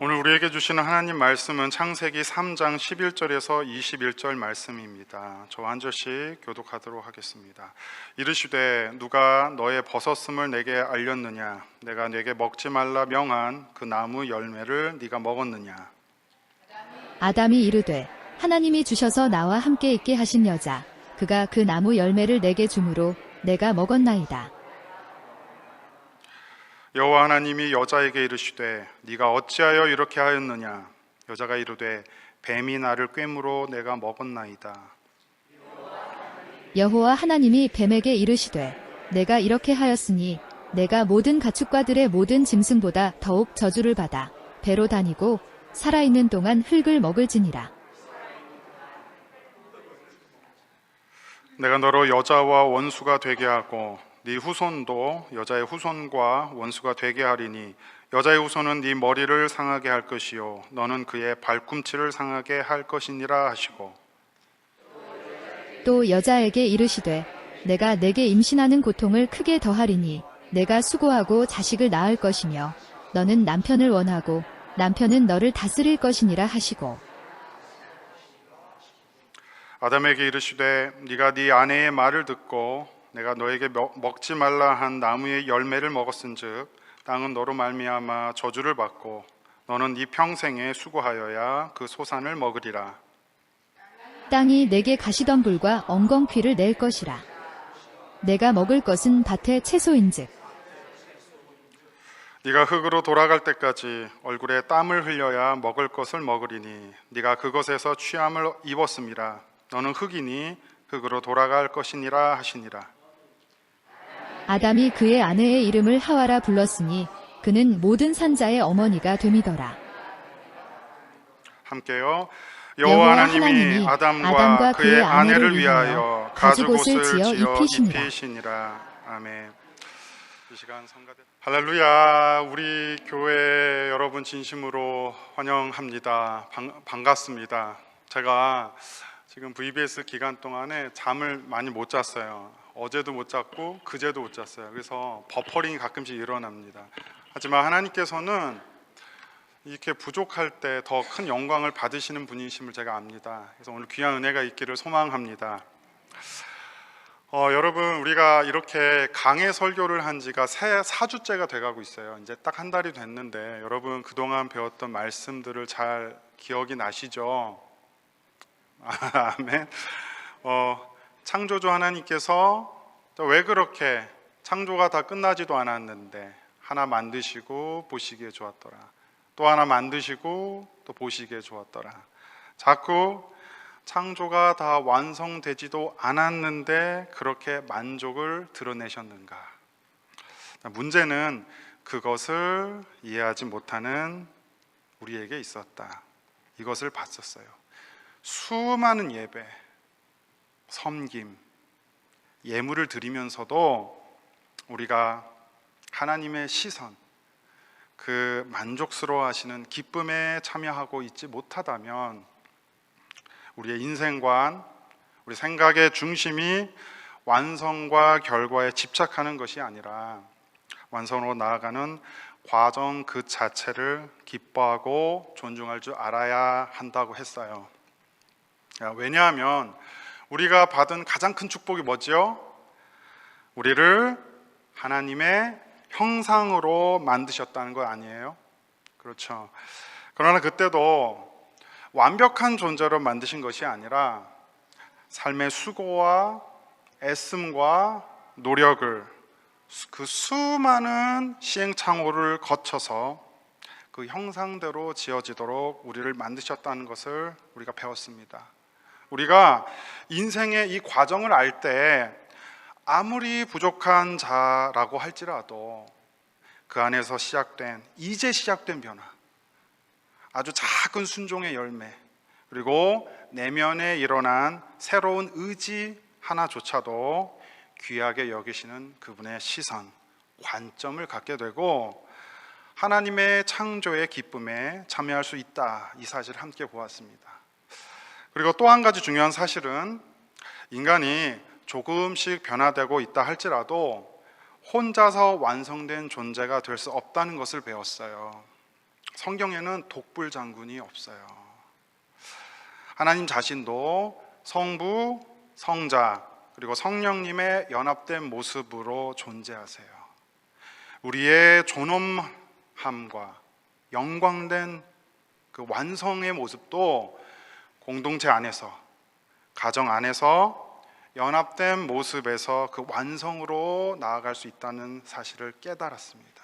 오늘 우리에게 주시는 하나님 말씀은 창세기 3장 11절에서 21절 말씀입니다. 저 한 절씩 교독하도록 하겠습니다. 이르시되 누가 너의 벗었음을 내게 알렸느냐? 내가 내게 먹지 말라 명한 그 나무 열매를 네가 먹었느냐? 아담이 이르되 하나님이 주셔서 나와 함께 있게 하신 여자 그가 그 나무 열매를 내게 주므로 내가 먹었나이다. 여호와 하나님이 여자에게 이르시되 네가 어찌하여 이렇게 하였느냐? 여자가 이르되 뱀이 나를 꿰므로 내가 먹었나이다. 여호와 하나님이 뱀에게 이르시되 내가 이렇게 하였으니 내가 모든 가축과들의 모든 짐승보다 더욱 저주를 받아 배로 다니고 살아있는 동안 흙을 먹을지니라. 내가 너로 여자와 원수가 되게 하고 네 후손도 여자의 후손과 원수가 되게 하리니 여자의 후손은 네 머리를 상하게 할 것이요 너는 그의 발꿈치를 상하게 할 것이니라 하시고, 또 여자에게 이르시되 내가 내게 임신하는 고통을 크게 더하리니 내가 수고하고 자식을 낳을 것이며 너는 남편을 원하고 남편은 너를 다스릴 것이니라 하시고, 아담에게 이르시되 네가 네 아내의 말을 듣고 내가 너에게 먹지 말라 한 나무의 열매를 먹었은즉 땅은 너로 말미암아 저주를 받고 너는 네 평생에 수고하여야 그 소산을 먹으리라. 땅이 내게 가시덤불과 엉겅퀴를 낼 것이라. 내가 먹을 것은 밭의 채소인즉 네가 흙으로 돌아갈 때까지 얼굴에 땀을 흘려야 먹을 것을 먹으리니 네가 그것에서 취함을 입었음이라. 너는 흙이니 흙으로 돌아갈 것이니라 하시니라. 아담이 그의 아내의 이름을 하와라 불렀으니 그는 모든 산자의 어머니가 됨이더라. 함께요. 여호와 하나님이 아담과 그의 아내를 위하여 가죽옷을 지어 입히시니라. 아멘. 이 시간 성가대 할렐루야. 우리 교회 여러분 진심으로 환영합니다. 반갑습니다. 제가 지금 VBS 기간 동안에 잠을 많이 못 잤어요. 어제도 못 잤고 그제도 못 잤어요. 그래서 버퍼링이 가끔씩 일어납니다. 하지만 하나님께서는 이렇게 부족할 때 더 큰 영광을 받으시는 분이심을 제가 압니다. 그래서 오늘 귀한 은혜가 있기를 소망합니다. 여러분, 우리가 이렇게 강해 설교를 한 지가 4주째가 돼가고 있어요. 이제 딱 한 달이 됐는데 여러분 그동안 배웠던 말씀들을 잘 기억이 나시죠? 아멘. 창조주 하나님께서 왜 그렇게 창조가 다 끝나지도 않았는데 하나 만드시고 보시기에 좋았더라. 또 하나 만드시고 또 보시기에 좋았더라. 자꾸 창조가 다 완성되지도 않았는데 그렇게 만족을 드러내셨는가? 문제는 그것을 이해하지 못하는 우리에게 있었다. 이것을 봤었어요. 수많은 예배, 섬김, 예물을 드리면서도 우리가 하나님의 시선, 그 만족스러워 하시는 기쁨에 참여하고 있지 못하다면 우리의 인생관, 우리 생각의 중심이 완성과 결과에 집착하는 것이 아니라 완성으로 나아가는 과정 그 자체를 기뻐하고 존중할 줄 알아야 한다고 했어요. 왜냐하면 우리가 받은 가장 큰 축복이 뭐지요? 우리를 하나님의 형상으로 만드셨다는 거 아니에요? 그렇죠. 그러나 그때도 완벽한 존재로 만드신 것이 아니라 삶의 수고와 애씀과 노력을 그 수많은 시행착오를 거쳐서 그 형상대로 지어지도록 우리를 만드셨다는 것을 우리가 배웠습니다. 우리가 인생의 이 과정을 알 때 아무리 부족한 자라고 할지라도 그 안에서 이제 시작된 변화, 아주 작은 순종의 열매, 그리고 내면에 일어난 새로운 의지 하나조차도 귀하게 여기시는 그분의 시선, 관점을 갖게 되고 하나님의 창조의 기쁨에 참여할 수 있다. 이 사실을 함께 보았습니다. 그리고 또 한 가지 중요한 사실은 인간이 조금씩 변화되고 있다 할지라도 혼자서 완성된 존재가 될 수 없다는 것을 배웠어요. 성경에는 독불 장군이 없어요. 하나님 자신도 성부, 성자, 그리고 성령님의 연합된 모습으로 존재하세요. 우리의 존엄함과 영광된 그 완성의 모습도 공동체 안에서, 가정 안에서 연합된 모습에서 그 완성으로 나아갈 수 있다는 사실을 깨달았습니다.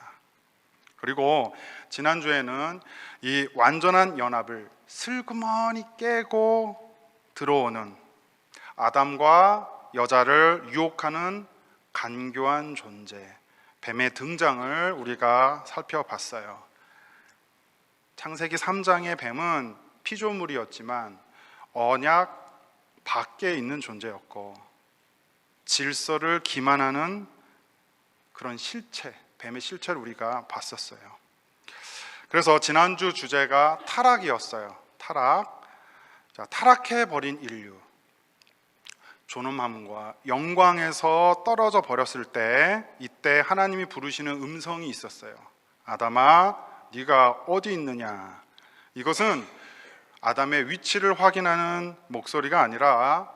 그리고 지난주에는 이 완전한 연합을 슬그머니 깨고 들어오는 아담과 여자를 유혹하는 간교한 존재, 뱀의 등장을 우리가 살펴봤어요. 창세기 3장의 뱀은 피조물이었지만 언약 밖에 있는 존재였고 질서를 기만하는 그런 실체, 뱀의 실체를 우리가 봤었어요. 그래서 지난주 주제가 타락이었어요. 타락. 자, 타락해버린 인류, 존엄함과 영광에서 떨어져 버렸을 때, 이때 하나님이 부르시는 음성이 있었어요. 아담아, 네가 어디 있느냐. 이것은 아담의 위치를 확인하는 목소리가 아니라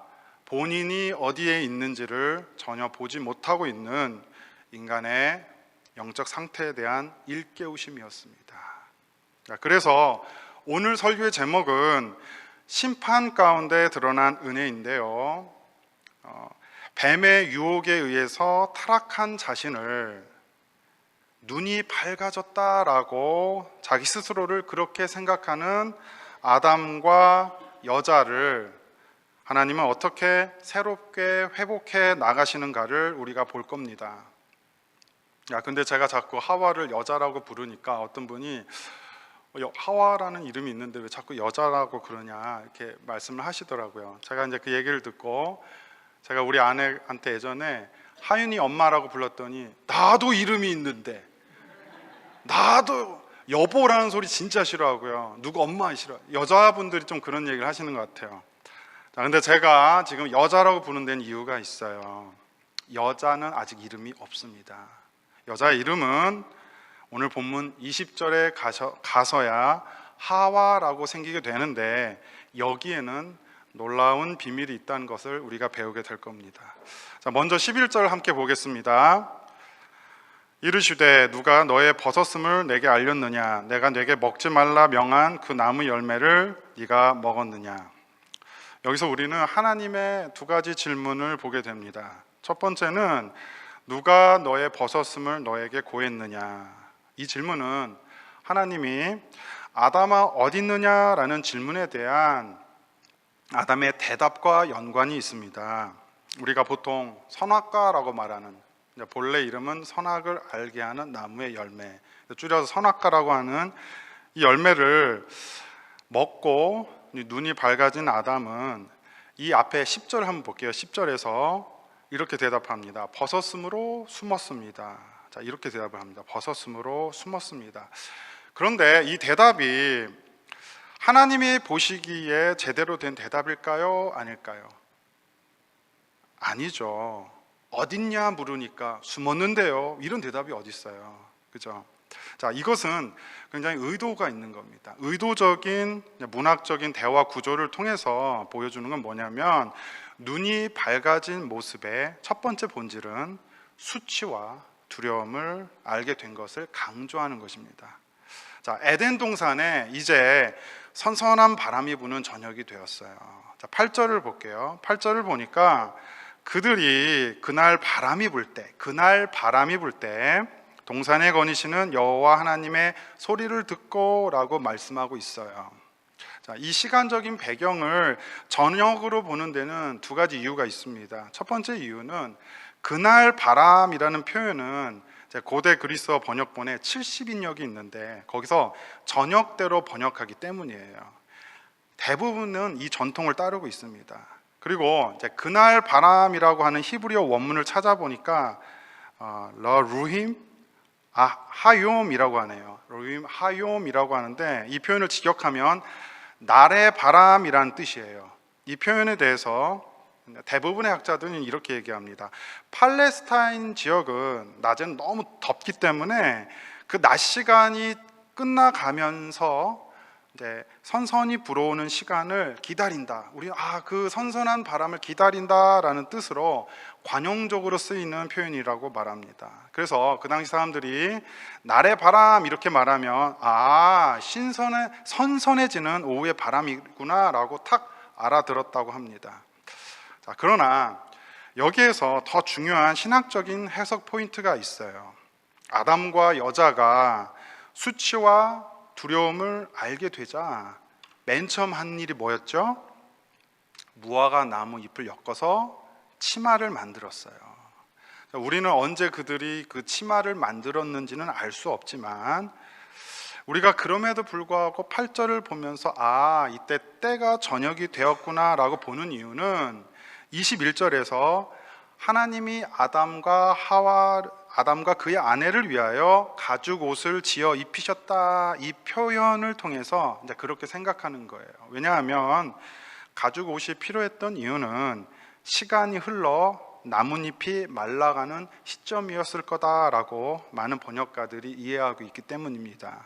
본인이 어디에 있는지를 전혀 보지 못하고 있는 인간의 영적 상태에 대한 일깨우심이었습니다. 그래서 오늘 설교의 제목은 심판 가운데 드러난 은혜인데요, 뱀의 유혹에 의해서 타락한 자신을 눈이 밝아졌다라고 자기 스스로를 그렇게 생각하는 아담과 여자를 하나님은 어떻게 새롭게 회복해 나가시는가를 우리가 볼 겁니다. 근데 제가 자꾸 하와를 여자라고 부르니까 어떤 분이 하와라는 이름이 있는데 왜 자꾸 여자라고 그러냐 이렇게 말씀을 하시더라고요. 제가 이제 그 얘기를 듣고 제가 우리 아내한테 예전에 하윤이 엄마라고 불렀더니 나도 이름이 있는데, 나도 여보라는 소리 진짜 싫어하고요. 누구 엄마 싫어. 여자분들이 좀 그런 얘기를 하시는 것 같아요. 근데 제가 지금 여자라고 부르는 데는 이유가 있어요. 여자는 아직 이름이 없습니다. 여자의 이름은 오늘 본문 20절에 가서야 하와라고 생기게 되는데, 여기에는 놀라운 비밀이 있다는 것을 우리가 배우게 될 겁니다. 자, 먼저 11절 함께 보겠습니다. 이르시되 누가 너의 벗었음을 내게 알렸느냐? 내가 내게 먹지 말라 명한 그 나무 열매를 네가 먹었느냐? 여기서 우리는 하나님의 두 가지 질문을 보게 됩니다. 첫 번째는 누가 너의 벗었음을 너에게 고했느냐? 이 질문은 하나님이 아담아 어디 있느냐라는 질문에 대한 아담의 대답과 연관이 있습니다. 우리가 보통 선악과라고 말하는, 본래 이름은 선악을 알게 하는 나무의 열매, 줄여서 선악과라고 하는 이 열매를 먹고 눈이 밝아진 아담은 이 앞에 10절 한번 볼게요. 10절에서 이렇게 대답합니다. 벗었으므로 숨었습니다. 자, 이렇게 대답을 합니다. 벗었으므로 숨었습니다. 그런데 이 대답이 하나님이 보시기에 제대로 된 대답일까요? 아닐까요? 아니죠. 어딨냐 물으니까 숨었는데요. 이런 대답이 어디 있어요? 그죠? 자, 이것은 굉장히 의도가 있는 겁니다. 의도적인 문학적인 대화 구조를 통해서 보여주는 건 뭐냐면, 눈이 밝아진 모습의 첫 번째 본질은 수치와 두려움을 알게 된 것을 강조하는 것입니다. 자, 에덴 동산에 이제 선선한 바람이 부는 저녁이 되었어요. 자, 8절을 볼게요. 8절을 보니까 그들이 그날 바람이 불 때 동산에 거니시는 여호와 하나님의 소리를 듣고라고 말씀하고 있어요. 자, 이 시간적인 배경을 저녁으로 보는 데는 두 가지 이유가 있습니다. 첫 번째 이유는 그날 바람이라는 표현은 고대 그리스어 번역본에 70인역이 있는데 거기서 저녁대로 번역하기 때문이에요. 대부분은 이 전통을 따르고 있습니다. 그리고 이제 그날 바람이라고 하는 히브리어 원문을 찾아보니까 러루힘 하욤이라고 하네요. 러루힘 하욤이라고 하는데 이 표현을 직역하면 날의 바람이라는 뜻이에요. 이 표현에 대해서 대부분의 학자들은 이렇게 얘기합니다. 팔레스타인 지역은 낮에는 너무 덥기 때문에 그 낮 시간이 끝나가면서 이제 선선히 불어오는 시간을 기다린다. 우리 그 선선한 바람을 기다린다라는 뜻으로 관용적으로 쓰이는 표현이라고 말합니다. 그래서 그 당시 사람들이 날의 바람 이렇게 말하면 선선해지는 오후의 바람이구나라고 탁 알아들었다고 합니다. 자, 그러나 여기에서 더 중요한 신학적인 해석 포인트가 있어요. 아담과 여자가 수치와 두려움을 알게 되자 맨 처음 한 일이 뭐였죠? 무화과 나무 잎을 엮어서 치마를 만들었어요. 우리는 언제 그들이 그 치마를 만들었는지는 알 수 없지만 우리가 그럼에도 불구하고 8절을 보면서 이때 때가 저녁이 되었구나 라고 보는 이유는 21절에서 하나님이 아담과 그의 아내를 위하여 가죽 옷을 지어 입히셨다, 이 표현을 통해서 이제 그렇게 생각하는 거예요. 왜냐하면 가죽 옷이 필요했던 이유는 시간이 흘러 나뭇잎이 말라가는 시점이었을 거다라고 많은 번역가들이 이해하고 있기 때문입니다.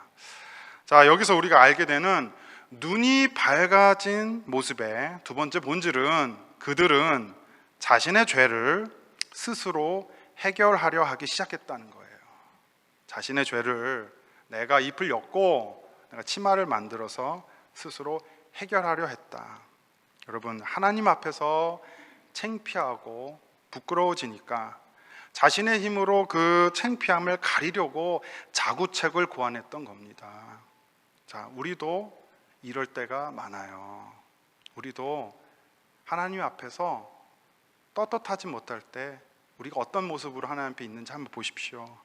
자, 여기서 우리가 알게 되는 눈이 밝아진 모습의 두 번째 본질은 그들은 자신의 죄를 스스로 해결하려 하기 시작했다는 거예요. 자신의 죄를 내가 잎을 엮고 내가 치마를 만들어서 스스로 해결하려 했다. 여러분, 하나님 앞에서 창피하고 부끄러워지니까 자신의 힘으로 그 창피함을 가리려고 자구책을 고안했던 겁니다. 자, 우리도 이럴 때가 많아요. 우리도 하나님 앞에서 떳떳하지 못할 때 우리가 어떤 모습으로 하나님 앞에 있는지 한번 보십시오.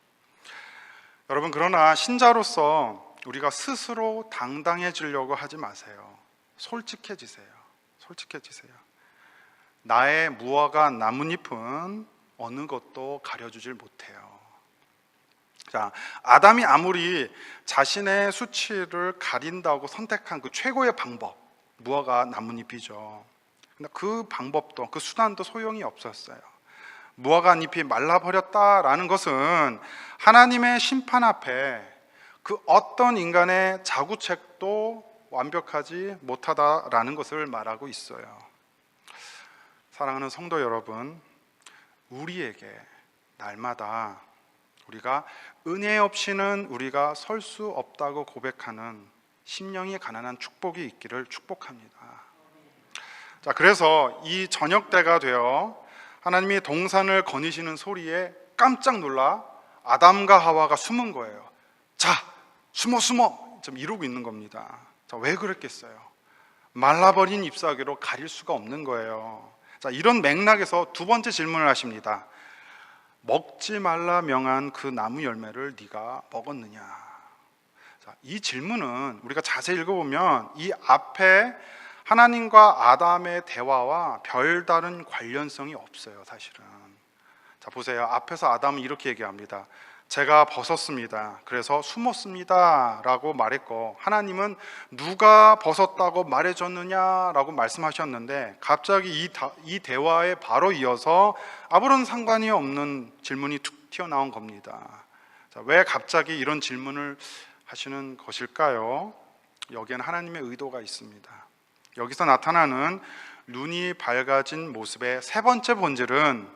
여러분, 그러나 신자로서 우리가 스스로 당당해지려고 하지 마세요. 솔직해지세요. 나의 무화과 나뭇잎은 어느 것도 가려주질 못해요. 자, 아담이 아무리 자신의 수치를 가린다고 선택한 그 최고의 방법, 무화과 나뭇잎이죠. 근데 그 방법도, 그 수단도 소용이 없었어요. 무화과 잎이 말라버렸다라는 것은 하나님의 심판 앞에 그 어떤 인간의 자구책도 완벽하지 못하다라는 것을 말하고 있어요. 사랑하는 성도 여러분, 우리에게 날마다 우리가 은혜 없이는 우리가 설 수 없다고 고백하는 심령이 가난한 축복이 있기를 축복합니다. 자, 그래서 이 저녁 때가 되어 하나님이 동산을 거니시는 소리에 깜짝 놀라 아담과 하와가 숨은 거예요. 자, 숨어 좀 이러고 있는 겁니다. 자, 왜 그랬겠어요? 말라버린 잎사귀로 가릴 수가 없는 거예요. 자, 이런 맥락에서 두 번째 질문을 하십니다. 먹지 말라 명한 그 나무 열매를 네가 먹었느냐? 자, 이 질문은 우리가 자세히 읽어보면 이 앞에 하나님과 아담의 대화와 별다른 관련성이 없어요, 사실은. 자, 보세요. 앞에서 아담은 이렇게 얘기합니다. 제가 벗었습니다. 그래서 숨었습니다 라고 말했고, 하나님은 누가 벗었다고 말해줬느냐라고 말씀하셨는데 갑자기 이 대화에 바로 이어서 아무런 상관이 없는 질문이 툭 튀어나온 겁니다. 자, 왜 갑자기 이런 질문을 하시는 것일까요? 여기에는 하나님의 의도가 있습니다. 여기서 나타나는 눈이 밝아진 모습의 세 번째 본질은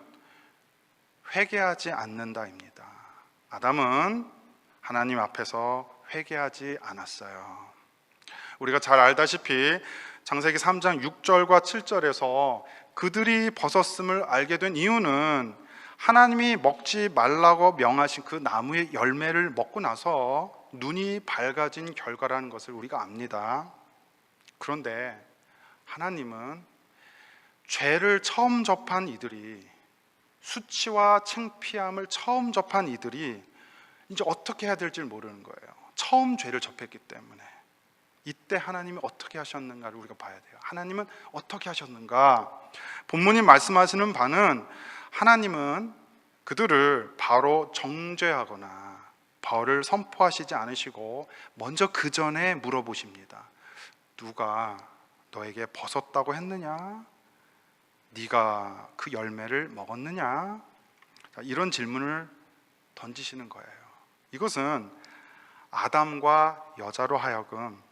회개하지 않는다입니다. 아담은 하나님 앞에서 회개하지 않았어요. 우리가 잘 알다시피 창세기 3장 6절과 7절에서 그들이 벗었음을 알게 된 이유는 하나님이 먹지 말라고 명하신 그 나무의 열매를 먹고 나서 눈이 밝아진 결과라는 것을 우리가 압니다. 그런데 하나님은 죄를 처음 접한 이들이, 수치와 창피함을 처음 접한 이들이 이제 어떻게 해야 될지 모르는 거예요. 처음 죄를 접했기 때문에. 이때 하나님이 어떻게 하셨는가를 우리가 봐야 돼요. 하나님은 어떻게 하셨는가? 본문이 말씀하시는 바는 하나님은 그들을 바로 정죄하거나 벌을 선포하시지 않으시고 먼저 그 전에 물어보십니다. 누가 너에게 벗었다고 했느냐? 네가 그 열매를 먹었느냐? 이런 질문을 던지시는 거예요. 이것은 아담과 여자로 하여금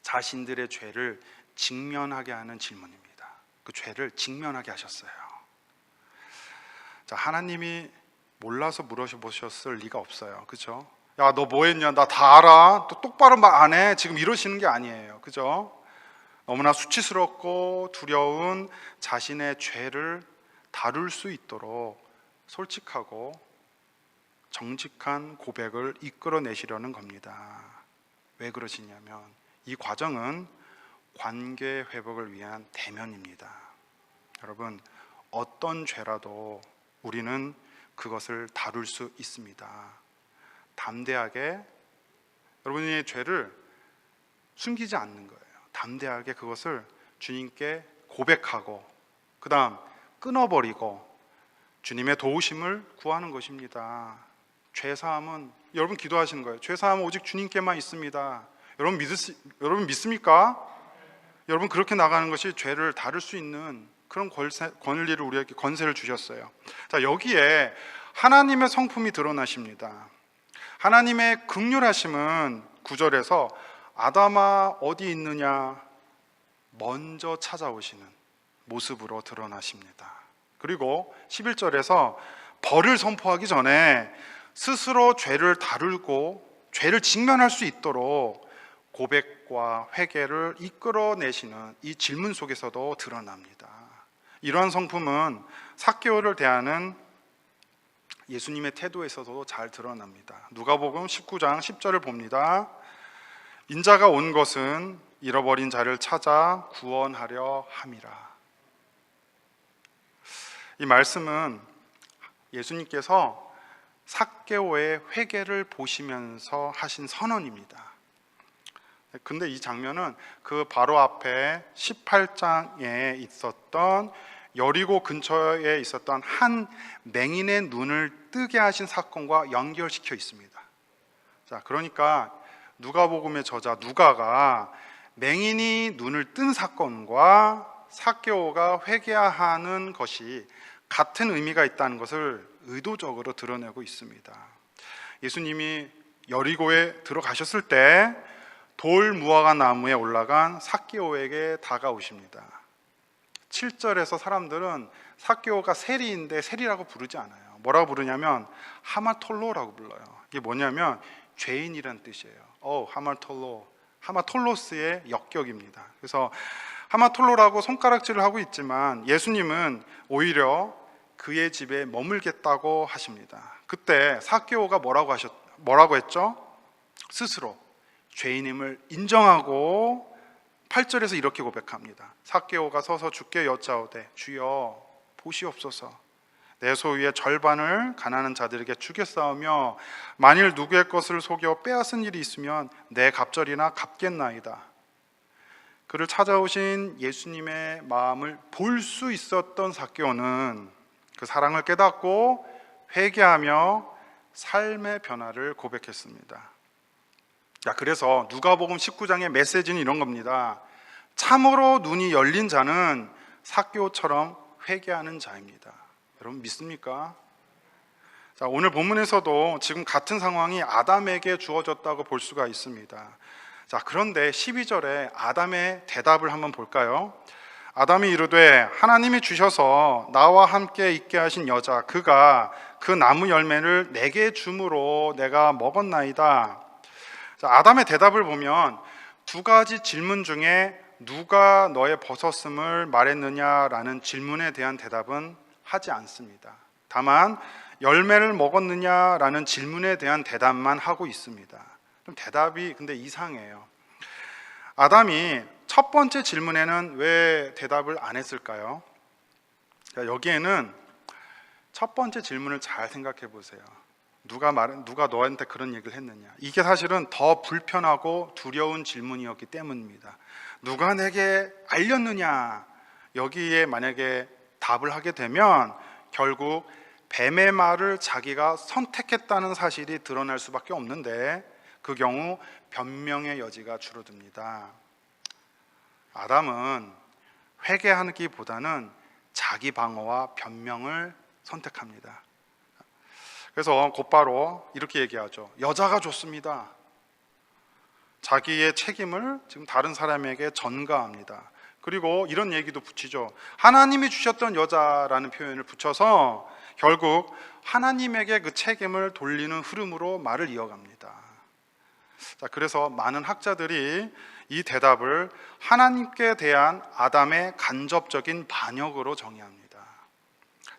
자신들의 죄를 직면하게 하는 질문입니다. 그 죄를 직면하게 하셨어요. 자, 하나님이 몰라서 물어보셨을 리가 없어요. 그죠? 야, 너 뭐 했냐? 나 다 알아. 또 똑바로 말 안 해. 지금 이러시는 게 아니에요. 그죠? 너무나 수치스럽고 두려운 자신의 죄를 다룰 수 있도록 솔직하고 정직한 고백을 이끌어내시려는 겁니다. 왜 그러시냐면 이 과정은 관계 회복을 위한 대면입니다. 여러분, 어떤 죄라도 우리는 그것을 다룰 수 있습니다. 담대하게 여러분의 죄를 숨기지 않는 거예요. 담대하게 그것을 주님께 고백하고 그 다음 끊어버리고 주님의 도우심을 구하는 것입니다. 죄사함은 여러분 기도하시는 거예요. 죄사함은 오직 주님께만 있습니다. 여러분 믿습니까? 여러분 그렇게 나가는 것이 죄를 다룰 수 있는 그런 권리를 우리에게 권세를 주셨어요. 자, 여기에 하나님의 성품이 드러나십니다. 하나님의 긍휼하심은 9절에서 아담아 어디 있느냐 먼저 찾아오시는 모습으로 드러나십니다. 그리고 11절에서 벌을 선포하기 전에 스스로 죄를 다루고 죄를 직면할 수 있도록 고백과 회개를 이끌어내시는 이 질문 속에서도 드러납니다. 이러한 성품은 삭개오를 대하는 예수님의 태도에서도 잘 드러납니다. 누가복음 19장 10절을 봅니다. 인자가 온 것은 잃어버린 자를 찾아 구원하려 함이라. 이 말씀은 예수님께서 삭개오의 회개를 보시면서 하신 선언입니다. 근데 이 장면은 그 바로 앞에 18장에 있었던 여리고 근처에 있었던 한 맹인의 눈을 뜨게 하신 사건과 연결시켜 있습니다. 자, 그러니까 누가복음의 저자 누가가 맹인이 눈을 뜬 사건과 삭개오가 회개하는 것이 같은 의미가 있다는 것을 의도적으로 드러내고 있습니다. 예수님이 여리고에 들어가셨을 때 돌 무화과 나무에 올라간 삭개오에게 다가오십니다. 7절에서 사람들은 삭개오가 세리인데 세리라고 부르지 않아요. 뭐라고 부르냐면 하마톨로라고 불러요. 이게 뭐냐면 죄인이란 뜻이에요. 하마톨로, 하마톨로스의 역격입니다. 그래서 하마톨로라고 손가락질을 하고 있지만 예수님은 오히려 그의 집에 머물겠다고 하십니다. 그때 삭개오가 뭐라고 했죠? 스스로 죄인임을 인정하고 8절에서 이렇게 고백합니다. 삭개오가 서서 주께 여짜오되 주여 보시옵소서 내 소유의 절반을 가난한 자들에게 주겠사오며 만일 누구의 것을 속여 빼앗은 일이 있으면 내 갑절이나 갚겠나이다. 그를 찾아오신 예수님의 마음을 볼 수 있었던 삭개오는 그 사랑을 깨닫고 회개하며 삶의 변화를 고백했습니다. 자, 그래서 누가복음 19장의 메시지는 이런 겁니다. 참으로 눈이 열린 자는 삭개오처럼 회개하는 자입니다. 여러분 믿습니까? 자, 오늘 본문에서도 지금 같은 상황이 아담에게 주어졌다고 볼 수가 있습니다. 자, 그런데 12절에 아담의 대답을 한번 볼까요? 아담이 이르되 하나님이 주셔서 나와 함께 있게 하신 여자 그가 그 나무 열매를 내게 줌으로 내가 먹었나이다. 자, 아담의 대답을 보면 두 가지 질문 중에 누가 너의 벗었음을 말했느냐라는 질문에 대한 대답은 하지 않습니다. 다만 열매를 먹었느냐라는 질문에 대한 대답만 하고 있습니다. 좀 대답이 근데 이상해요. 아담이 첫 번째 질문에는 왜 대답을 안 했을까요? 여기에는 첫 번째 질문을 잘 생각해 보세요. 누가 너한테 그런 얘기를 했느냐? 이게 사실은 더 불편하고 두려운 질문이었기 때문입니다. 누가 내게 알렸느냐? 여기에 만약에 답을 하게 되면 결국 뱀의 말을 자기가 선택했다는 사실이 드러날 수밖에 없는데 그 경우 변명의 여지가 줄어듭니다. 아담은 회개하기보다는 자기 방어와 변명을 선택합니다. 그래서 곧바로 이렇게 얘기하죠. 여자가 좋습니다. 자기의 책임을 지금 다른 사람에게 전가합니다. 그리고 이런 얘기도 붙이죠. 하나님이 주셨던 여자라는 표현을 붙여서 결국 하나님에게 그 책임을 돌리는 흐름으로 말을 이어갑니다. 자, 그래서 많은 학자들이 이 대답을 하나님께 대한 아담의 간접적인 반역으로 정의합니다.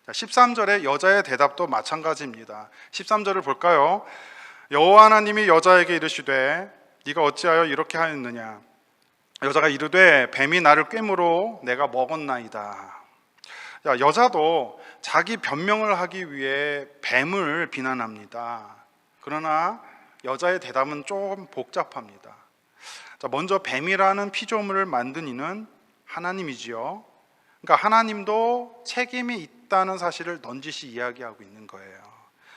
자, 13절의 여자의 대답도 마찬가지입니다. 13절을 볼까요? 여호와 하나님이 여자에게 이르시되 네가 어찌하여 이렇게 하였느냐? 여자가 이르되 뱀이 나를 꿰므로 내가 먹었나이다. 야, 여자도 자기 변명을 하기 위해 뱀을 비난합니다. 그러나 여자의 대답은 조금 복잡합니다. 자, 먼저 뱀이라는 피조물을 만든 이는 하나님이지요. 그러니까 하나님도 책임이 있다는 사실을 넌지시 이야기하고 있는 거예요.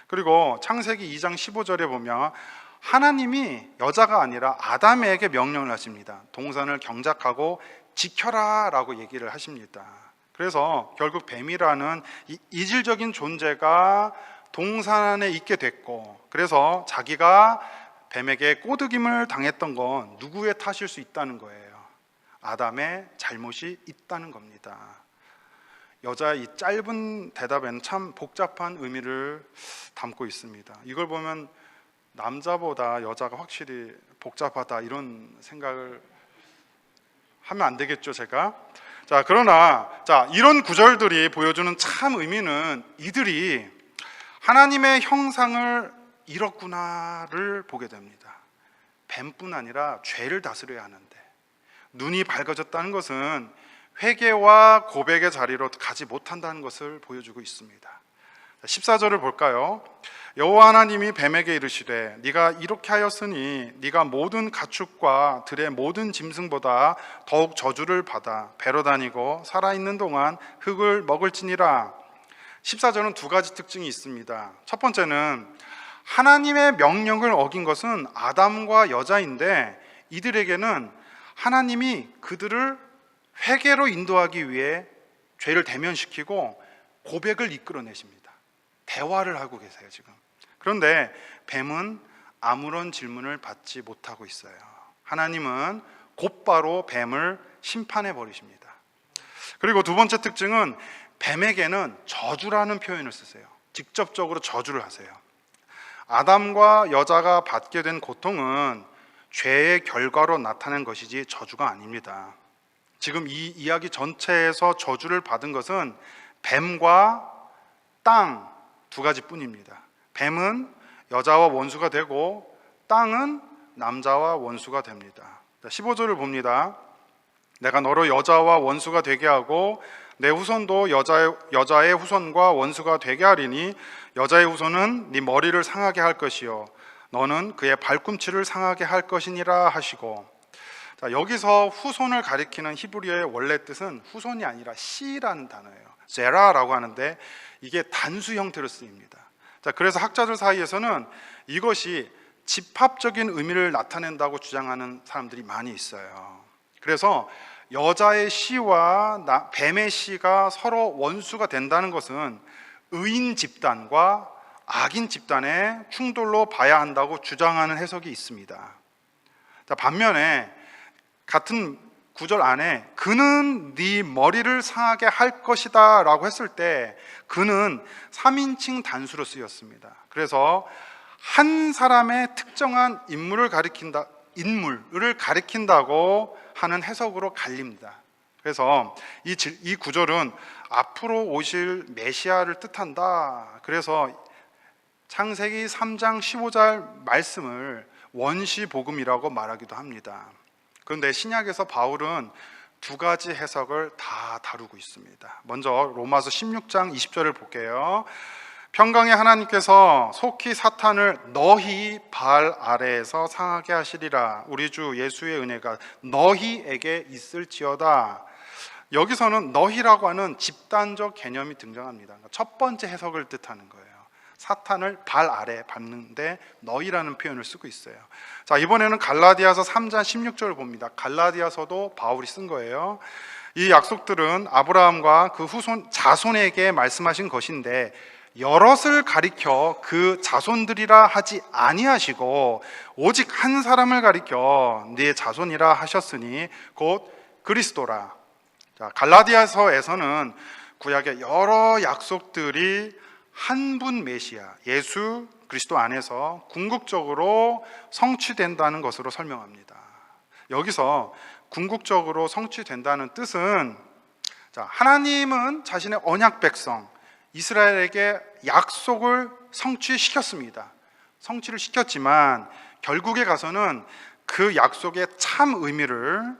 그리고 창세기 2장 15절에 보면 하나님이 여자가 아니라 아담에게 명령을 하십니다. 동산을 경작하고 지켜라 라고 얘기를 하십니다. 그래서 결국 뱀이라는 이 이질적인 존재가 동산 안에 있게 됐고, 그래서 자기가 뱀에게 꼬드김을 당했던 건 누구의 탓일 수 있다는 거예요? 아담의 잘못이 있다는 겁니다. 여자의 이 짧은 대답에는 참 복잡한 의미를 담고 있습니다. 이걸 보면 남자보다 여자가 확실히 복잡하다 이런 생각을 하면 안 되겠죠, 제가. 자, 그러나 이런 구절들이 보여주는 참 의미는 이들이 하나님의 형상을 잃었구나를 보게 됩니다. 뱀뿐 아니라 죄를 다스려야 하는데 눈이 밝아졌다는 것은 회개와 고백의 자리로 가지 못한다는 것을 보여주고 있습니다. 14절을 볼까요? 여호와 하나님이 뱀에게 이르시되 네가 이렇게 하였으니 네가 모든 가축과 들의 모든 짐승보다 더욱 저주를 받아 배로 다니고 살아있는 동안 흙을 먹을지니라. 14절은 두 가지 특징이 있습니다. 첫 번째는 하나님의 명령을 어긴 것은 아담과 여자인데 이들에게는 하나님이 그들을 회개로 인도하기 위해 죄를 대면시키고 고백을 이끌어내십니다. 대화를 하고 계세요, 지금. 그런데 뱀은 아무런 질문을 받지 못하고 있어요. 하나님은 곧바로 뱀을 심판해 버리십니다. 그리고 두 번째 특징은 뱀에게는 저주라는 표현을 쓰세요. 직접적으로 저주를 하세요. 아담과 여자가 받게 된 고통은 죄의 결과로 나타난 것이지 저주가 아닙니다. 지금 이 이야기 전체에서 저주를 받은 것은 뱀과 땅 두 가지뿐입니다. 뱀은 여자와 원수가 되고 땅은 남자와 원수가 됩니다. 15절을 봅니다. 내가 너로 여자와 원수가 되게 하고 내 후손도 여자의 후손과 원수가 되게 하리니 여자의 후손은 네 머리를 상하게 할 것이요 너는 그의 발꿈치를 상하게 할 것이니라 하시고, 자, 여기서 후손을 가리키는 히브리어의 원래 뜻은 후손이 아니라 씨라는 단어예요. 제라라고 하는데 이게 단수 형태로 쓰입니다. 자, 그래서 학자들 사이에서는 이것이 집합적인 의미를 나타낸다고 주장하는 사람들이 많이 있어요. 그래서 여자의 씨와 뱀의 씨가 서로 원수가 된다는 것은 의인 집단과 악인 집단의 충돌로 봐야 한다고 주장하는 해석이 있습니다. 자, 반면에 같은 구절 안에 그는 네 머리를 상하게 할 것이다 라고 했을 때 그는 3인칭 단수로 쓰였습니다. 그래서 한 사람의 특정한 인물을 가리킨다고 하는 해석으로 갈립니다. 그래서 이 구절은 앞으로 오실 메시아를 뜻한다. 그래서 창세기 3장 15절 말씀을 원시복음이라고 말하기도 합니다. 그런데 신약에서 바울은 두 가지 해석을 다 다루고 있습니다. 먼저 로마서 16장 20절을 볼게요. 평강의 하나님께서 속히 사탄을 너희 발 아래에서 상하게 하시리라. 우리 주 예수의 은혜가 너희에게 있을지어다. 여기서는 너희라고 하는 집단적 개념이 등장합니다. 첫 번째 해석을 뜻하는 거예요. 사탄을 발 아래 밟는데 너희라는 표현을 쓰고 있어요. 자, 이번에는 갈라디아서 3장 16절을 봅니다. 갈라디아서도 바울이 쓴 거예요. 이 약속들은 아브라함과 그 후손 자손에게 말씀하신 것인데 여럿을 가리켜 그 자손들이라 하지 아니하시고 오직 한 사람을 가리켜 네 자손이라 하셨으니 곧 그리스도라. 자, 갈라디아서에서는 구약의 여러 약속들이 한 분 메시아 예수 그리스도 안에서 궁극적으로 성취된다는 것으로 설명합니다. 여기서 궁극적으로 성취된다는 뜻은, 자, 하나님은 자신의 언약 백성 이스라엘에게 약속을 성취시켰습니다. 성취를 시켰지만 결국에 가서는 그 약속의 참 의미를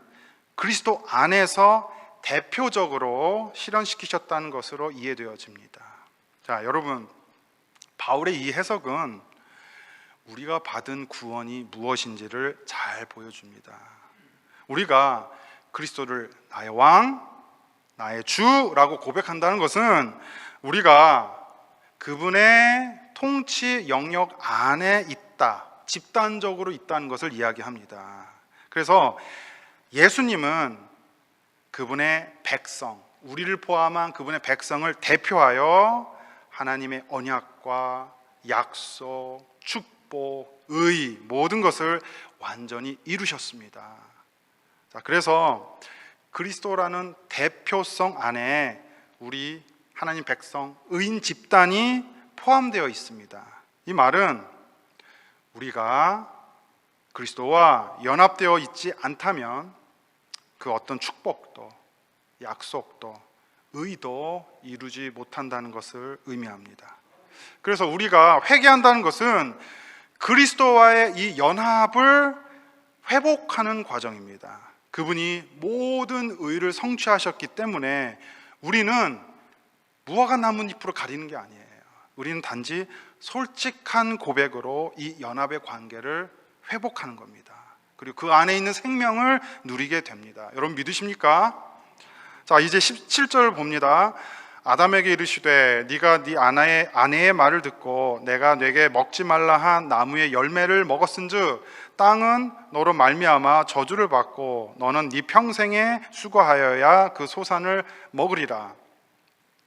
그리스도 안에서 대표적으로 실현시키셨다는 것으로 이해되어집니다. 자, 여러분, 바울의 이 해석은 우리가 받은 구원이 무엇인지를 잘 보여줍니다. 우리가 그리스도를 나의 왕, 나의 주라고 고백한다는 것은 우리가 그분의 통치 영역 안에 있다, 집단적으로 있다는 것을 이야기합니다. 그래서 예수님은 그분의 백성, 우리를 포함한 그분의 백성을 대표하여 하나님의 언약과 약속, 축복, 의 모든 것을 완전히 이루셨습니다. 자, 그래서 그리스도라는 대표성 안에 우리 하나님 백성, 의인 집단이 포함되어 있습니다. 이 말은 우리가 그리스도와 연합되어 있지 않다면 그 어떤 축복도, 약속도, 의도 이루지 못한다는 것을 의미합니다. 그래서 우리가 회개한다는 것은 그리스도와의 이 연합을 회복하는 과정입니다. 그분이 모든 의를 성취하셨기 때문에 우리는 무화과 나뭇잎으로 가리는 게 아니에요. 우리는 단지 솔직한 고백으로 이 연합의 관계를 회복하는 겁니다. 그리고 그 안에 있는 생명을 누리게 됩니다. 여러분 믿으십니까? 자, 이제 17절을 봅니다. 아담에게 이르시되 네가 네 아내의 말을 듣고 내가 네게 먹지 말라 한 나무의 열매를 먹었은즉 땅은 너로 말미암아 저주를 받고 너는 네 평생에 수고하여야 그 소산을 먹으리라.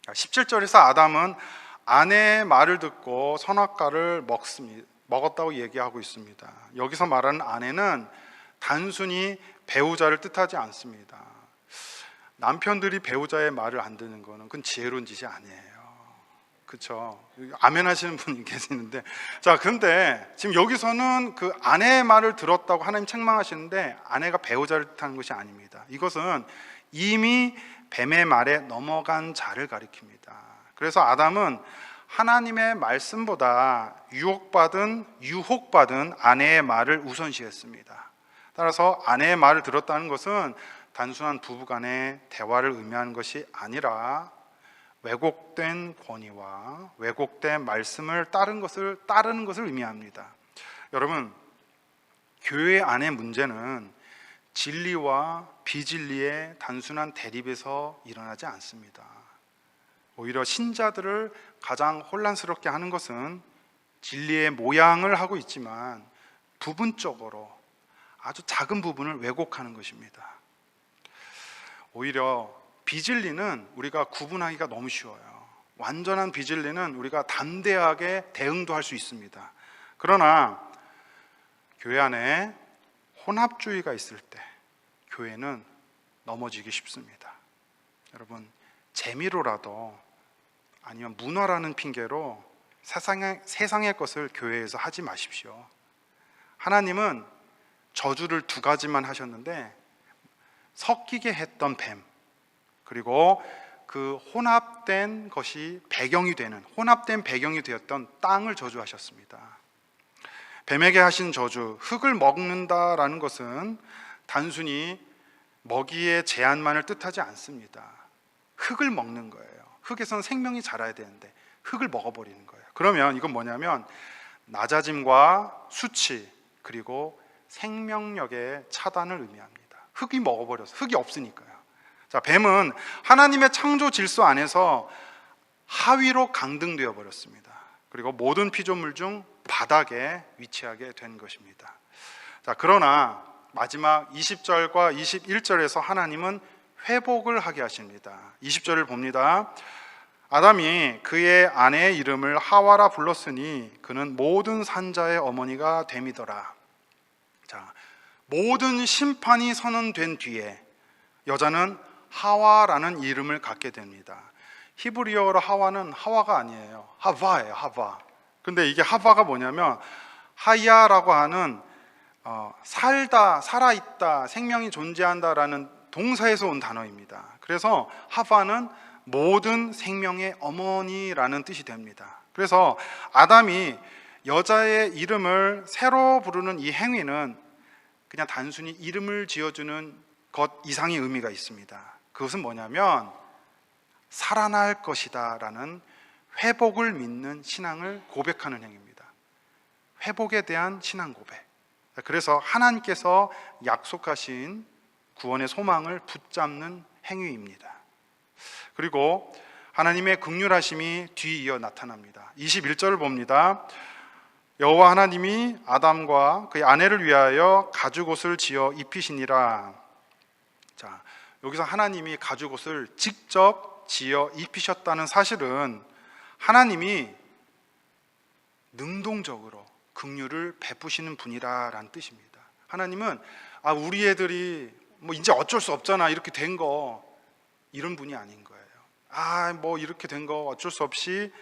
17절에서 아담은 아내의 말을 듣고 선악과를 먹었다고 얘기하고 있습니다. 여기서 말하는 아내는 단순히 배우자를 뜻하지 않습니다. 남편들이 배우자의 말을 안 듣는 거는 그건 지혜로운 짓이 아니에요. 그렇죠? 아멘 하시는 분이 계시는데, 자, 근데 지금 여기서는 그 아내의 말을 들었다고 하나님 책망하시는데 아내가 배우자를 뜻하는 것이 아닙니다. 이것은 이미 뱀의 말에 넘어간 자를 가리킵니다. 그래서 아담은 하나님의 말씀보다 유혹받은 아내의 말을 우선시했습니다. 따라서 아내의 말을 들었다는 것은 단순한 부부간의 대화를 의미하는 것이 아니라 왜곡된 권위와 왜곡된 말씀을 따르는 것을 의미합니다. 여러분, 교회 안의 문제는 진리와 비진리의 단순한 대립에서 일어나지 않습니다. 오히려 신자들을 가장 혼란스럽게 하는 것은 진리의 모양을 하고 있지만 부분적으로 아주 작은 부분을 왜곡하는 것입니다. 오히려 비진리는 우리가 구분하기가 너무 쉬워요. 완전한 비진리는 우리가 담대하게 대응도 할 수 있습니다. 그러나 교회 안에 혼합주의가 있을 때 교회는 넘어지기 쉽습니다. 여러분, 재미로라도 아니면 문화라는 핑계로 세상의 것을 교회에서 하지 마십시오. 하나님은 저주를 2가지만 하셨는데 섞이게 했던 뱀, 그리고 그 혼합된 배경이 되었던 땅을 저주하셨습니다. 뱀에게 하신 저주, 흙을 먹는다라는 것은 단순히 먹이의 제한만을 뜻하지 않습니다. 흙을 먹는 거예요. 흙에선 생명이 자라야 되는데 흙을 먹어버리는 거예요. 그러면 이건 뭐냐면 낮아짐과 수치, 그리고 생명력의 차단을 의미합니다. 흙이 먹어버려서, 흙이 없으니까요. 자, 뱀은 하나님의 창조 질서 안에서 하위로 강등되어 버렸습니다. 그리고 모든 피조물 중 바닥에 위치하게 된 것입니다. 자, 그러나 마지막 20절과 21절에서 하나님은 회복을 하게 하십니다. 20절을 봅니다. 아담이 그의 아내의 이름을 하와라 불렀으니 그는 모든 산자의 어머니가 됨이더라. 자, 모든 심판이 선언된 뒤에 여자는 하와라는 이름을 갖게 됩니다. 히브리어로 하와는 하와가 아니에요. 하바예요, 하바. 근데 이게 하바가 뭐냐면 하야라고 하는 살다, 살아있다, 생명이 존재한다라는 동사에서 온 단어입니다. 그래서 하바는 모든 생명의 어머니라는 뜻이 됩니다. 그래서 아담이 여자의 이름을 새로 부르는 이 행위는 그냥 단순히 이름을 지어주는 것 이상의 의미가 있습니다. 그것은 뭐냐면 살아날 것이다 라는 회복을 믿는 신앙을 고백하는 행위입니다. 회복에 대한 신앙 고백. 그래서 하나님께서 약속하신 구원의 소망을 붙잡는 행위입니다. 그리고 하나님의 긍휼하심이 뒤이어 나타납니다. 21절을 봅니다. 여호와 하나님이 아담과 그의 아내를 위하여 가죽옷을 지어 입히시니라. 자, 여기서 하나님이 가죽옷을 직접 지어 입히셨다는 사실은 하나님이 능동적으로 긍휼을 베푸시는 분이라는 뜻입니다. 하나님은 우리 애들이 뭐 이제 어쩔 수 없잖아 이렇게 된 거, 이런 분이 아닌 거예요. 뭐 이렇게 된 거 어쩔 수 없이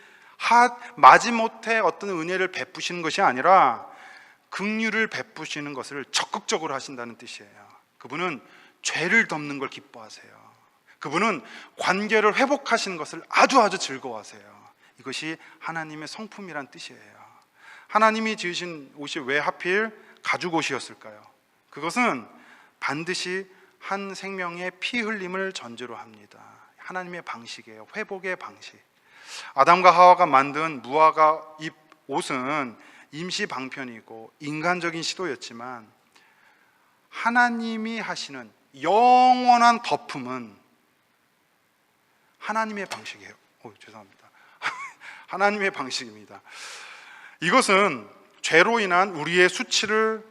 마지못해 어떤 은혜를 베푸시는 것이 아니라 긍휼을 베푸시는 것을 적극적으로 하신다는 뜻이에요. 그분은 죄를 덮는 걸 기뻐하세요. 그분은 관계를 회복하시는 것을 아주 즐거워하세요. 이것이 하나님의 성품이란 뜻이에요. 하나님이 지으신 옷이 왜 하필 가죽옷이었을까요? 그것은 반드시 한 생명의 피 흘림을 전제로 합니다. 하나님의 방식이에요. 회복의 방식. 아담과 하와가 만든 무화과 잎 옷은 임시 방편이고 인간적인 시도였지만 하나님이 하시는 영원한 덮음은 하나님의 방식이에요. 죄송합니다. 하나님의 방식입니다. 이것은 죄로 인한 우리의 수치를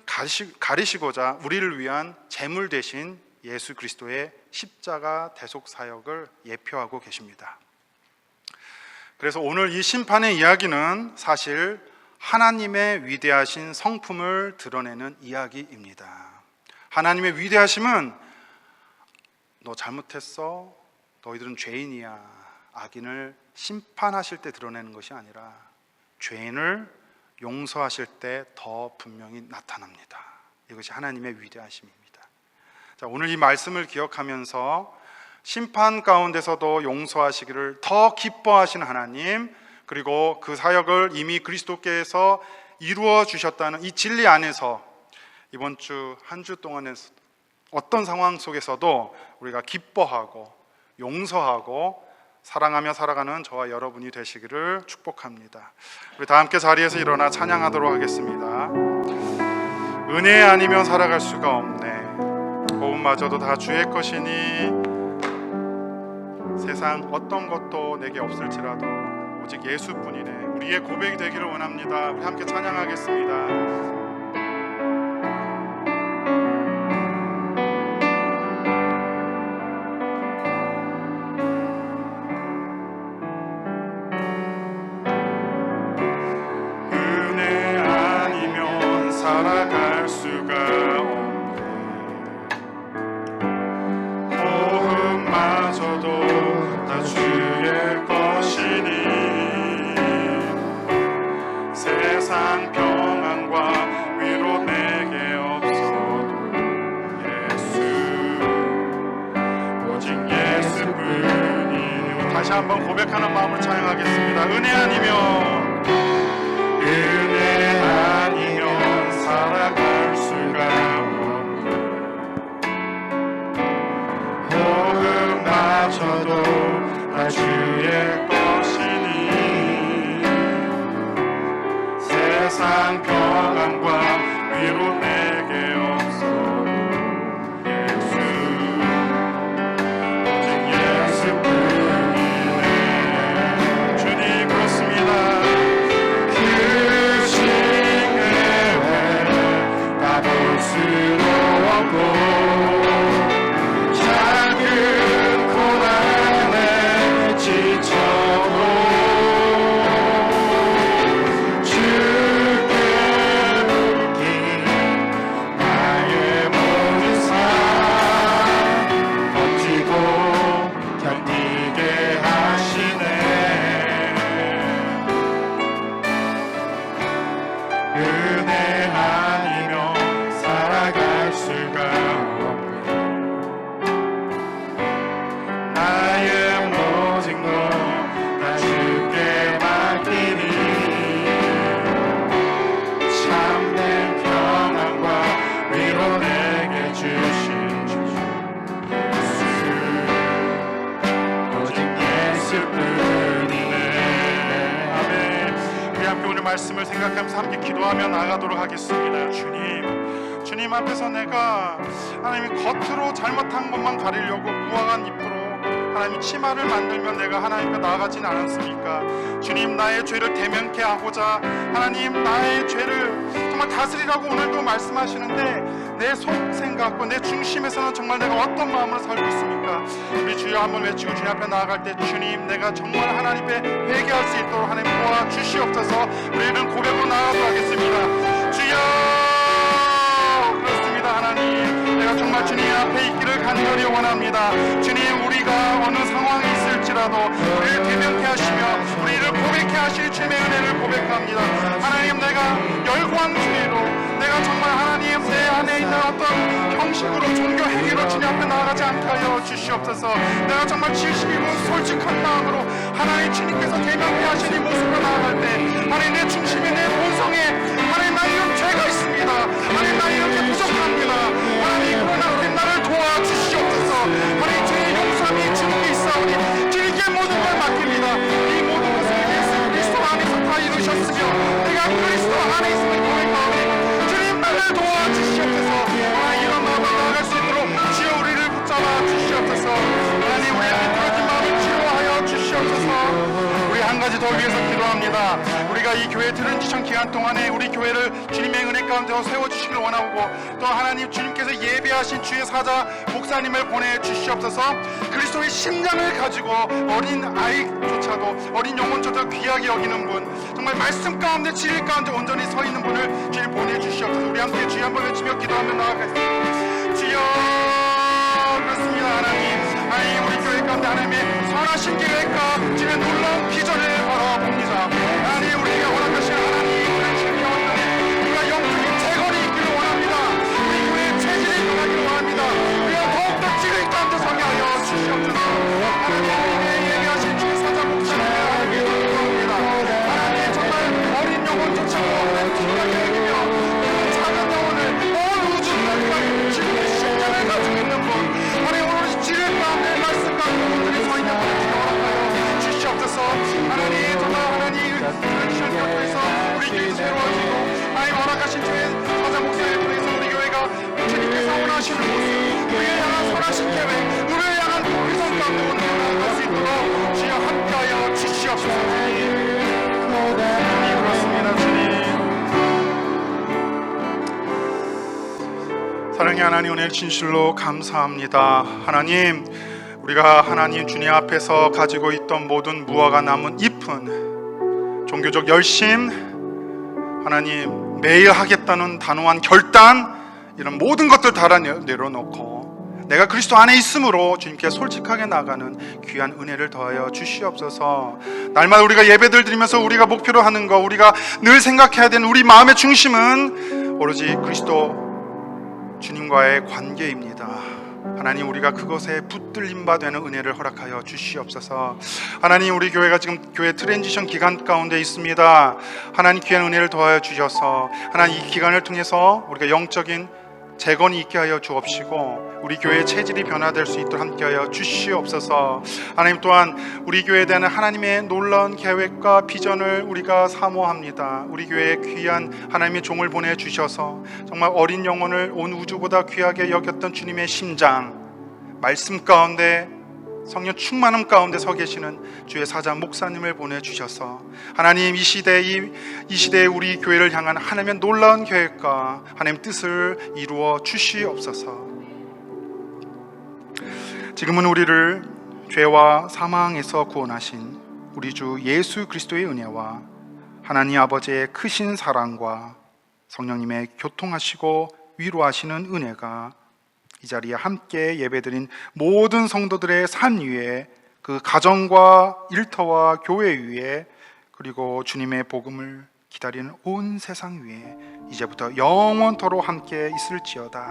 가리시고자 우리를 위한 제물 대신 예수 그리스도의 십자가 대속 사역을 예표하고 계십니다. 그래서 오늘 이 심판의 이야기는 사실 하나님의 위대하신 성품을 드러내는 이야기입니다. 하나님의 위대하심은 너 잘못했어, 너희들은 죄인이야, 악인을 심판하실 때 드러내는 것이 아니라 죄인을 용서하실 때 더 분명히 나타납니다. 이것이 하나님의 위대하심입니다. 자, 오늘 이 말씀을 기억하면서 심판 가운데서도 용서하시기를 더 기뻐하시는 하나님, 그리고 그 사역을 이미 그리스도께서 이루어 주셨다는 이 진리 안에서 이번 주 한 주 동안에 어떤 상황 속에서도 우리가 기뻐하고 용서하고 사랑하며 살아가는 저와 여러분이 되시기를 축복합니다. 우리 다 함께 자리에서 일어나 찬양하도록 하겠습니다. 은혜 아니면 살아갈 수가 없네, 고음마저도 다 주의 것이니 세상 어떤 것도 내게 없을지라도 오직 예수뿐이네, 우리의 고백이 되기를 원합니다. 우리 함께 찬양하겠습니다. 살아갈 수가 없네, 호흡마저도 다 주의 것이니 세상 평안과 위로 내게 없어도 예수, 오직 예수뿐이니. 다시 한번 고백하는 마음으로 찬양하겠습니다. 은혜 아니면 살아갈 수가 없네, 호흡마저도 다 주의 것이니 세상 평안과 위로 내게 없어도 예수, 오직 예수뿐이네. 주님 그렇습니다. 수없고 작은 고난에 지쳐 은혜 아니면 살아갈 수가 없네. 나의 모든 것 다 주께 맡기니 참된 평안과 위로 내게 주신 예수, 오직 예수뿐이네. 아멘. 우리 함께 오늘 말씀을 생각하면서 함께 기도하며 나가도록 하겠습니다. 주님 앞에서 내가 하나님이 겉으로 잘못한 것만 가리려고 무화과 잎으로 하나님이 치마를 만들면 내가 하나님 앞에 나아가진 않았습니까? 주님, 나의 죄를 대면케 하고자 하나님 나의 죄를 정말 다스리라고 오늘도 말씀하시는데 내 속 생각과 내 중심에서는 정말 내가 어떤 마음으로 살고 있습니까? 우리 주여 한번 외치고 주님 앞에 나아갈 때 주님, 내가 정말 하나님 앞에 회개할 수 있도록 하나님 도와주시옵소서. 우리는 고백으로 나아가도록 하겠습니다. 주여, 그렇습니다. 하나님, 내가 정말 주님 앞에 있기를 간절히 원합니다. 주님, 우리가 어느 상황에 있을지라도 우리를 대면케 하시며 우리를 고백케 하실 주님의 은혜를 고백합니다. 하나님, 내가 열광주의로 내가 정말 하나님 내 안에 있는 어떤 형식으로 종교 행위로 주님 앞에 나아가지 않게 하여 주시옵소서. 내가 정말 진심이고 솔직한 마음으로 하나님 주님께서 대면케 하신 이 모습으로 나아갈 때 하나님 내 중심에 내 본성에 하나님 나 이런 죄가 있습니다. 하나님 나 이렇게 부족합니다. 하나님, 그러나 하나님 나를 도와주시옵소서. 하나님, 죄의 용서함이 주님께 있사오니 주님께 모든 걸 맡깁니다. 이 모든 것을 예수 그리스도 안에서 다 이루셨으며 내가 그리스도 안에 있음을 고백하오니 주님 나를 도와주시옵소서. 하나님, 이런 마음으로 나아갈 수 있도록 주여 우리를 붙잡아 주시옵소서. 하나님, 우리의 미끄러진 마음을 치료하여 주시옵소서. 우리 한 가지 더 위해서 기도합니다. 우리가 이 교회 트랜지션 기간 동안에 우리 교회를 주님의 은혜 가운데서 세워주시길 원하고 또 하나님 주님께서 예배하신 주의 사자 목사님을 보내주시옵소서. 그리스도의 심장을 가지고 어린 아이조차도 어린 영혼조차 귀하게 여기는 분, 정말 말씀 가운데 진리 가운데 온전히 서 있는 분을 주님 보내주시옵소서. 우리 함께 주여 한번 외치며 기도하며 나아가겠습니다. 주여, 그렇습니다. 하나님, 우리 교회 가운데 하나님의 선하신 계획과 주님의 놀라운 비전을 바라봅니다. 하나님, 우리가 원하신 하나님의 주님의 원하는 우리가 영적인 재건이 있기를 원합니다. 우리 교회의 체질이 변하기를 원합니다. 우리가 더욱더 찌를 가운데 서게 하여 주시옵소서. 하나님, 우리에게 예배하신 주의 사자 목사님을 하나님께 기도합니다. 하나님, 정말 어린 영혼조차도 하나님 귀하게 여기며 작은 영혼을 온 우주까지 주님의 심장을 가지고 있는 분, 하나님, 오늘 지를 가운데 말씀 가운데 온전히 서 있는 분을 기원하여 주시옵소서. 하나님, 정말 하나님 트랜지션 교회에서 우리 교회 새로워지고 하나님 허락하신 주의 사자 목사를 통해서 우리 교회가 주님께서 원하시는 모습, 우리를 향한 선하신 계획, 우리를 향한 비전 가운데 오늘 나아갈 수 있도록 주여 함께하여 주시옵소서. 주님, 그렇습니다. 주님, 사랑의 하나님, 오늘 진실로 감사합니다. 하나님, 우리가 하나님 주님 앞에서 가지고 있던 모든 무화과 남은 잎은 종교적 열심, 하나님 매일 하겠다는 단호한 결단, 이런 모든 것들 다 내려놓고 내가 그리스도 안에 있으므로 주님께 솔직하게 나가는 귀한 은혜를 더하여 주시옵소서. 날마다 우리가 예배들 드리면서 우리가 목표로 하는 거, 우리가 늘 생각해야 되는 우리 마음의 중심은 오로지 그리스도 주님과의 관계입니다. 하나님, 우리가 그것에 붙들림 바 되는 은혜를 허락하여 주시옵소서. 하나님, 우리 교회가 지금 교회 트랜지션 기간 가운데 있습니다. 하나님, 귀한 은혜를 더하여 주셔서 하나님 이 기간을 통해서 우리가 영적인 재건이 있게 하여 주옵시고 우리 교회의 체질이 변화될 수 있도록 함께하여 주시옵소서. 하나님, 또한 우리 교회에 대한 하나님의 놀라운 계획과 비전을 우리가 사모합니다. 우리 교회에 귀한 하나님의 종을 보내주셔서 정말 어린 영혼을 온 우주보다 귀하게 여겼던 주님의 심장, 말씀 가운데 성령 충만함 가운데 서 계시는 주의 사자 목사님을 보내주셔서 하나님, 이 시대에 우리 교회를 향한 하나님의 놀라운 계획과 하나님의 뜻을 이루어 주시옵소서. 지금은 우리를 죄와 사망에서 구원하신 우리 주 예수 그리스도의 은혜와 하나님 아버지의 크신 사랑과 성령님의 교통하시고 위로하시는 은혜가 이 자리에 함께 예배드린 모든 성도들의 삶 위에, 그 가정과 일터와 교회 위에, 그리고 주님의 복음을 기다리는 온 세상 위에 이제부터 영원토록 함께 있을지어다.